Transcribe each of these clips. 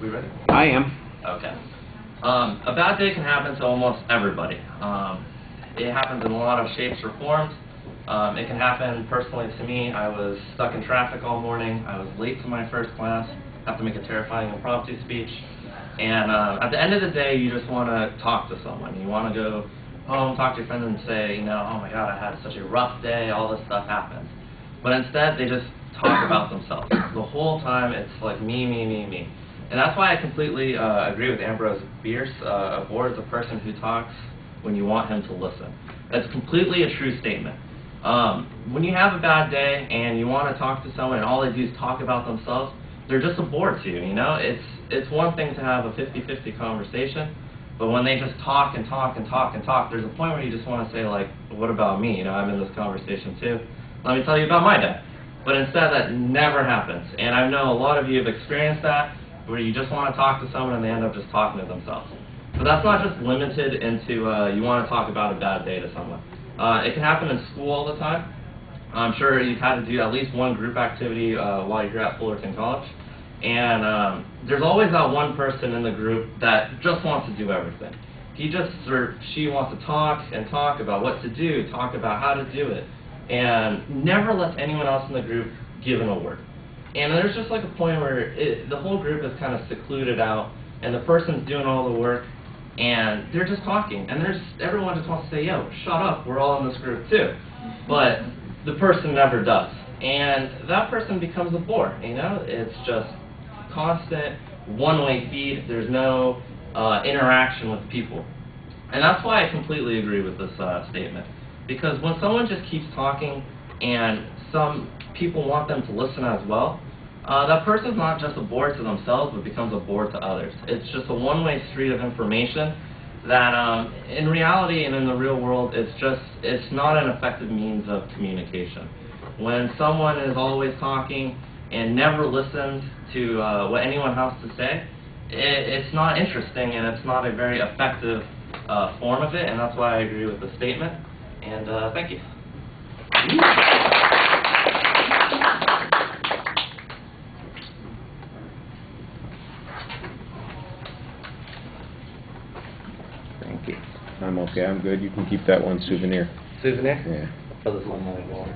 We ready? I am. Okay. A bad day can happen to almost everybody. It happens in a lot of shapes or forms. It can happen personally to me. I was stuck in traffic all morning. I was late to my first class. Have to make a terrifying impromptu speech. And at the end of the day, you just want to talk to someone. You want to go home, talk to your friends, and say, you know, oh my God, I had such a rough day. All this stuff happens. But instead, they just talk about themselves. The whole time, it's like me, me, me, me. And that's why I completely agree with Ambrose Bierce. A bore is a person who talks when you want him to listen. That's completely a true statement. When you have a bad day and you want to talk to someone and all they do is talk about themselves, they're just a bore to you, you know? It's one thing to have a 50-50 conversation, but when they just talk and talk and talk and talk, there's a point where you just want to say, like, what about me? You know, I'm in this conversation too. Let me tell you about my day. But instead, that never happens. And I know a lot of you have experienced that, where you just want to talk to someone and they end up just talking to themselves. But that's not just limited into you want to talk about a bad day to someone. It can happen in school all the time. I'm sure you've had to do at least one group activity while you're at Fullerton College. And there's always that one person in the group that just wants to do everything. He just or she wants to talk and talk about what to do, talk about how to do it, and never lets anyone else in the group give him a word. And there's just like a point where the whole group is kind of secluded out, and the person's doing all the work, and they're just talking. And everyone just wants to say, yo, shut up, we're all in this group too. But the person never does. And that person becomes a bore, you know? It's just constant one-way feed. There's no interaction with people. And that's why I completely agree with this statement. Because when someone just keeps talking and some people want them to listen as well, that person's not just a bore to themselves, but becomes a bore to others. It's just a one-way street of information that in reality and in the real world, it's not an effective means of communication. When someone is always talking and never listens to what anyone has to say, it's not interesting and it's not a very effective form of it, and that's why I agree with the statement. And thank you. Thank you. I'm okay. I'm good. You can keep that one souvenir. Souvenir? Yeah. Put this on my wall.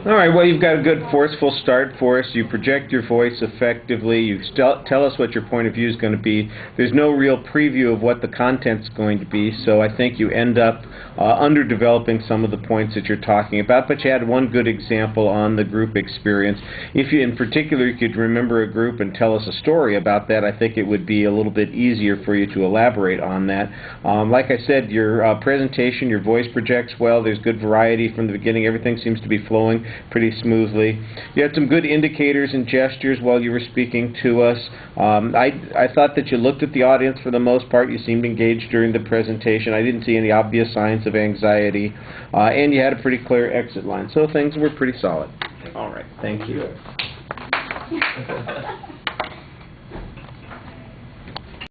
All right, well, you've got a good forceful start for us. You project your voice effectively. You tell us what your point of view is going to be. There's no real preview of what the content's going to be, so I think you end up underdeveloping some of the points that you're talking about, but you had one good example on the group experience. If you, in particular, you could remember a group and tell us a story about that, I think it would be a little bit easier for you to elaborate on that. Like I said, your presentation, your voice projects well. There's good variety from the beginning. Everything seems to be flowing pretty smoothly. You had some good indicators and gestures while you were speaking to us. I thought that you looked at the audience for the most part. You seemed engaged during the presentation. I didn't see any obvious signs of anxiety. And you had a pretty clear exit line. So things were pretty solid. All right. Thank you.